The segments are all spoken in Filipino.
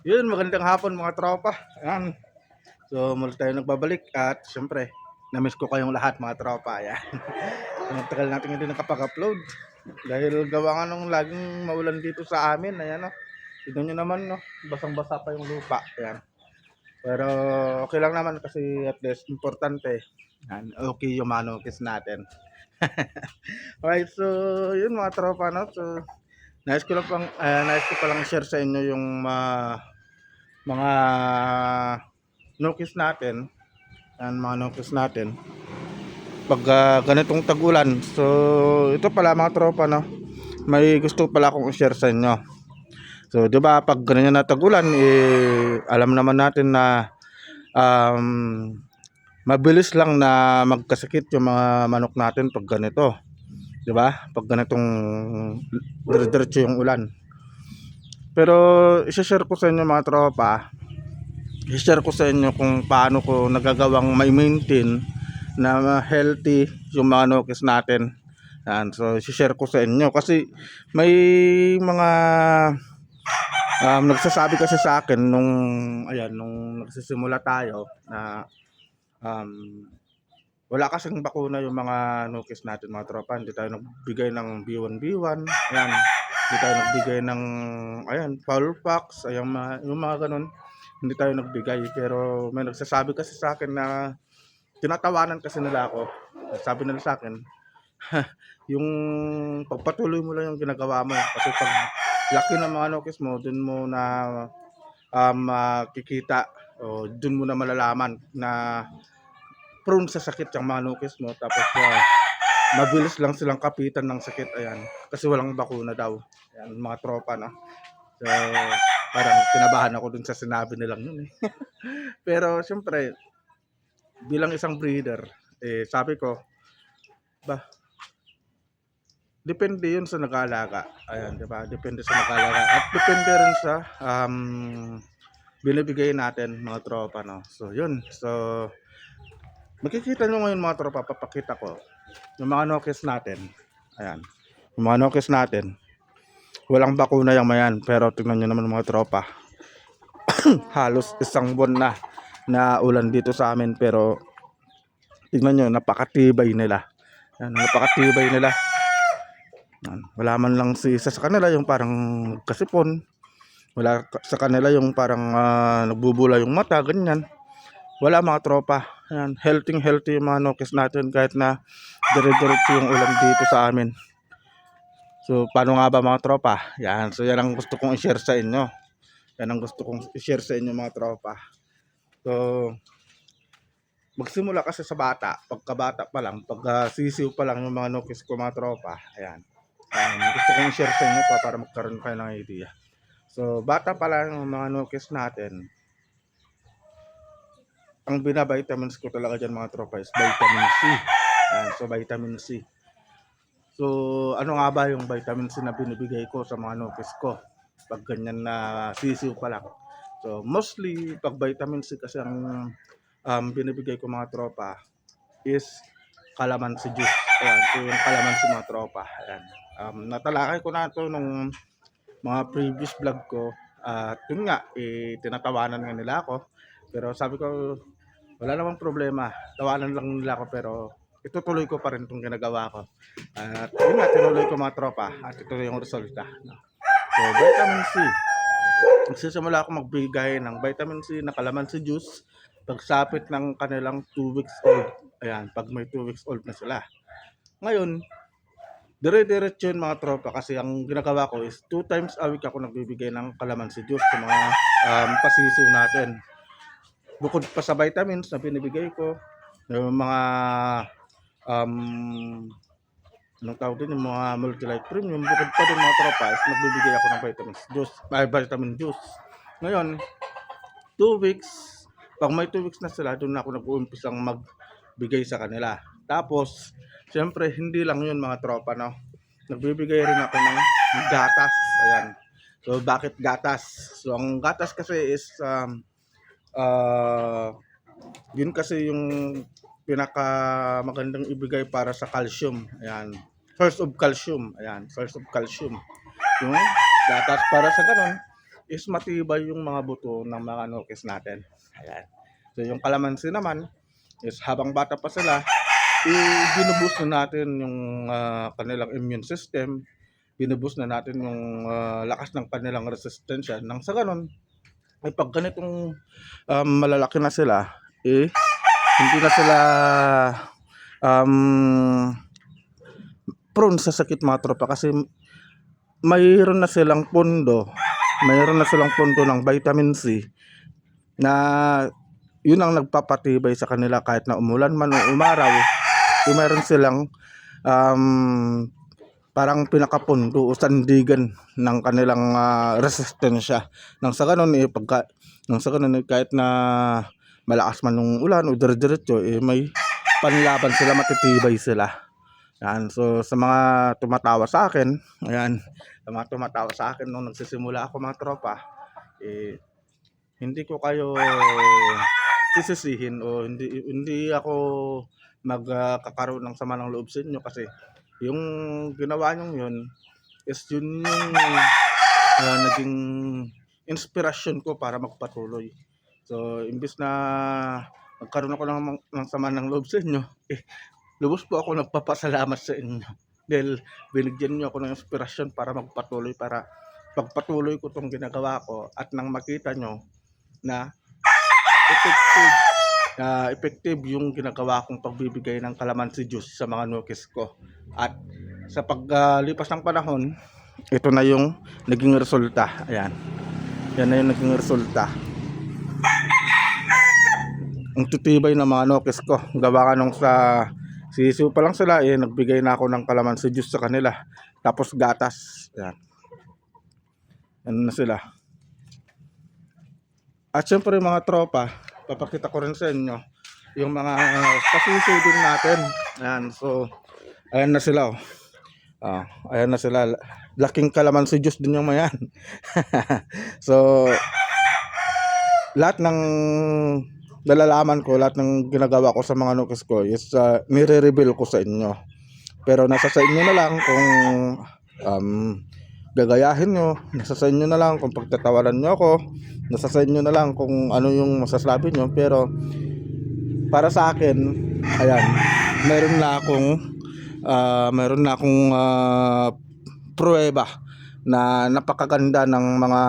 Yun, magandang hapon mga tropa. Ayan. So, muli tayo nagbabalik at syempre, na-miss ko kayong lahat mga tropa. Ayan. Ang tagal natin hindi nakapag-upload. Dahil gawa nga nung laging maulan dito sa amin. Ayan, no. Tignan nyo naman, no. Basang-basa pa yung lupa. Ayan. Pero okay lang naman kasi at least importante. Ayan, okay yung manukis natin. Alright, so yun mga tropa, no. So, nais ko palang share sa inyo yung mga nukis natin, yan mga nukis natin pag ganitong tag-ulan. So ito pala mga tropa, no, may gusto pala akong i-share sa inyo. So 'di ba pag ganyan na tag-ulan, alam naman natin na um, mabilis lang na magkasakit yung mga manok natin pag ganito, 'di ba? Pag ganitong dire-diretso yung ulan. Pero i-share ko sa inyo mga tropa, i-share ko sa inyo kung paano ko nagagawang maintain na healthy yung mga nukis natin. Yan, so i-share ko sa inyo kasi may mga nagsasabi kasi sa akin nung nagsisimula tayo na um, wala kasing bakuna yung mga nukis natin mga tropa. Hindi tayo nagbigay ng B1B1, ayan, hindi tayo nagbigay ng ayan, Foulpox, ayan, yung mga ganun, hindi tayo nagbigay. Pero may nagsasabi kasi sa akin na tinatawanan kasi nila ako. Sabi nila sa akin, yung pagpatuloy mo lang yung ginagawa mo kasi pag laki ng mga nukis mo, dun mo na makikita o dun mo na malalaman na prone sa sakit yung mga nukis mo. Tapos mabilis lang silang kapitan ng sakit, ayan, kasi walang bakuna daw. Ayan, mga tropa, no. So parang kinabahan ako dun sa sinabi nilang yun, eh. Pero syempre bilang isang breeder, sabi ko, ba, depende yun sa nag-aalaga. Ayan, di ba? Depende sa nag-aalaga. At depende rin sa binibigay natin mga tropa, no. So yun. So makikita nyo ngayon mga tropa, papakita ko yung mga nokes natin. Ayan. Yung mga nokes natin, walang bakuna yung mayan. Pero tingnan nyo naman mga tropa, halos isang buwan na ulan dito sa amin. Pero tingnan nyo, napakatibay nila. Ayan, napakatibay nila. Ayan, wala man lang isa sa kanila yung parang kasipon. Wala sa kanila yung parang nagbubula yung mata, ganyan. Wala mga tropa. Ayan, healthy yung mga nokes natin kahit na dire-diretso yung ulan dito sa amin. So paano nga ba mga tropa? Yan, so yan ang gusto kong i-share sa inyo. Yan ang gusto kong i-share sa inyo mga tropa. So magsimula kasi sa bata, pagkabata pa lang, pag sisiw pa lang yung mga nokes ko mga tropa. Ayan. Gusto kong i-share sa inyo para magkaroon kayo ng idea. So bata pa lang yung mga nokes natin, ang binavitamins ko talaga dyan mga tropa is vitamin C. Ayan, so vitamin C. So ano nga ba yung vitamin C na binibigay ko sa mga nokes ko pag ganyan na sisiw pa lang? So mostly pag vitamin C kasi ang binibigay ko mga tropa is calamansi juice. Ayan, so yung calamansi mga tropa. Ayan. Natalakay ko na ito nung mga previous vlog ko. At yun nga, tinatawanan nga nila ako. Pero sabi ko, wala namang problema. Tawanan lang nila ako pero itutuloy ko pa rin itong ginagawa ko. At yun nga, tinuloy ko mga tropa. At ito yung resulta. So, vitamin C. Magsisimula ako magbigay ng vitamin C na calamansi juice pagsapit ng kanilang 2 weeks old. Ayan, pag may 2 weeks old na sila. Ngayon, dire-diretso yun mga tropa kasi ang ginagawa ko is 2 times a week ako nagbibigay ng calamansi juice sa mga pasisiw natin. Bukod pa sa vitamins na binibigay ko, yung mga anong tawag din, yung mga Multilite Premium, bukod pa din mga tropa is nagbibigay ako ng vitamin juice. Ngayon, 2 weeks, pag may 2 weeks na sila, doon na ako nag-uumpisang magbigay sa kanila. Tapos, siyempre, hindi lang yun mga tropa, no? Nagbibigay rin ako ng gatas. Ayan. So, bakit gatas? So, ang gatas kasi is, yun kasi yung pinaka magandang ibigay para sa calcium. Ayan. Source of calcium. Ayan. Source of calcium. Yung gatas para sa ganun is matibay yung mga buto ng mga nukes natin. Ayan. So yung kalamansi naman is habang bata pa sila, binuboost na natin yung kanilang immune system, binuboost na natin yung lakas ng kanilang resistensya. Nang sa ganun, ay pag ganitong malalaki na sila, hindi na sila prone sa sakit mga tropa kasi mayroon na silang pondo ng vitamin C na yun ang nagpapatibay sa kanila kahit na umulan man o umaraw, mayroon silang parang pinakapundo o sandigan ng kanilang resistensya. Nang sa ganun kahit na malakas man ng ulan o dire-diretso, may panlaban sila, matitibay sila. Yan. So sa mga tumatawa sa akin, nung nagsisimula ako mga tropa, hindi ko kayo sisisihin o hindi ako magkakaroon ng sama ng loob sa inyo kasi yung ginawa nyo yun is yun yung naging inspirasyon ko para magpatuloy. So imbis na magkaroon ako ng sama ng loob sa inyo, lubos po ako nagpapasalamat sa inyo dahil binigyan nyo ako ng inspirasyon para magpatuloy, para pagpatuloy ko itong ginagawa ko at nang makita nyo na effective yung ginagawa kong pagbibigay ng calamansi juice sa mga nukes ko. At sa paglipas ng panahon, ito na yung naging resulta. Ayan. Yan na yung naging resulta. Ang titibay ng mga nukes ko. Gawa ka nung sa sisiw pa lang sila, nagbigay na ako ng calamansi juice sa kanila. Tapos gatas. Ayan. Yan na sila. At syempre mga tropa, papakita ko rin sa inyo yung mga kasisiw din natin. Ayan. So, ayan na sila. Ayan na sila. Laking calamansi juice din yung mayan. So, lahat ng nalalaman ko, lahat ng ginagawa ko sa mga nukes ko is nire-reveal ko sa inyo. Pero nasa sa inyo na lang kung gagayahin nyo, nasa sa inyo na lang kung pagtatawaran nyo ako, nasa sa inyo na lang kung ano yung masasabi nyo. Pero para sa akin, ayan, meron na akong pruweba na napakaganda ng mga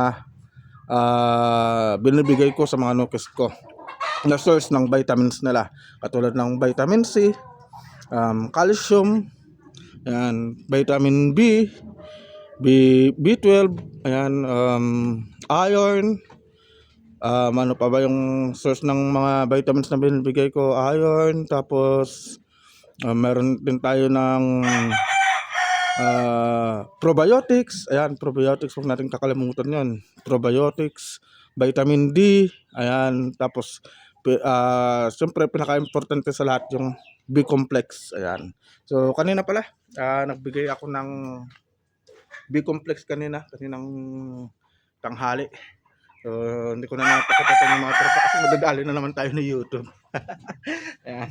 binibigay ko sa mga nukes ko na source ng vitamins nila, katulad ng vitamin C, calcium, ayan, vitamin B12, ayan, iron, ano pa ba yung source ng mga vitamins na binibigay ko? Iron, tapos meron din tayo ng probiotics. Ayan, probiotics, huwag natin kakalimutan yun. Probiotics, vitamin D, ayan, tapos siyempre pinaka-importante sa lahat yung B-complex. Ayan. So kanina pala, nagbigay ako ng B-complex kaninang tanghali. So hindi ko na napakita ng mga tropa kasi madadali na naman tayo ni YouTube. Ayan.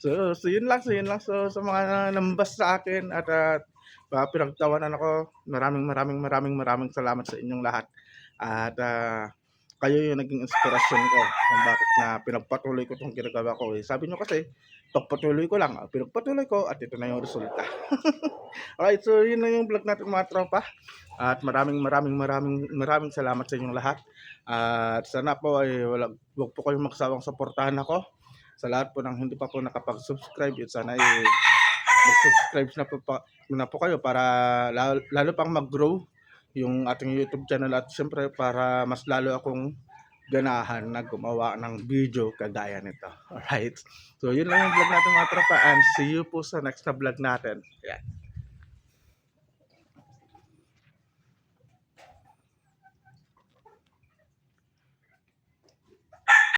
So yun lang. So sa mga nambas sa akin at pinagtawanan ako, maraming salamat sa inyong lahat. At kayo yung naging inspirasyon ko kung bakit na pinagpatuloy ko itong ginagawa ko. Sabi nyo kasi, pagpatuloy ko lang, pinagpatuloy ko at ito na yung resulta. Alright, so yun na yung vlog natin mga tropa. At maraming salamat sa inyong lahat. At sana po ay wag po kayong magsawang suportahan ako. Sa lahat po ng hindi pa po nakapag-subscribe, sana ay mag-subscribe na po kayo para lalo pang mag-grow yung ating YouTube channel at siyempre para mas lalo akong ganahan na gumawa ng video kagaya nito. Alright, so yun lang yung vlog natin mga tropa and see you po sa next na vlog natin. Ayan.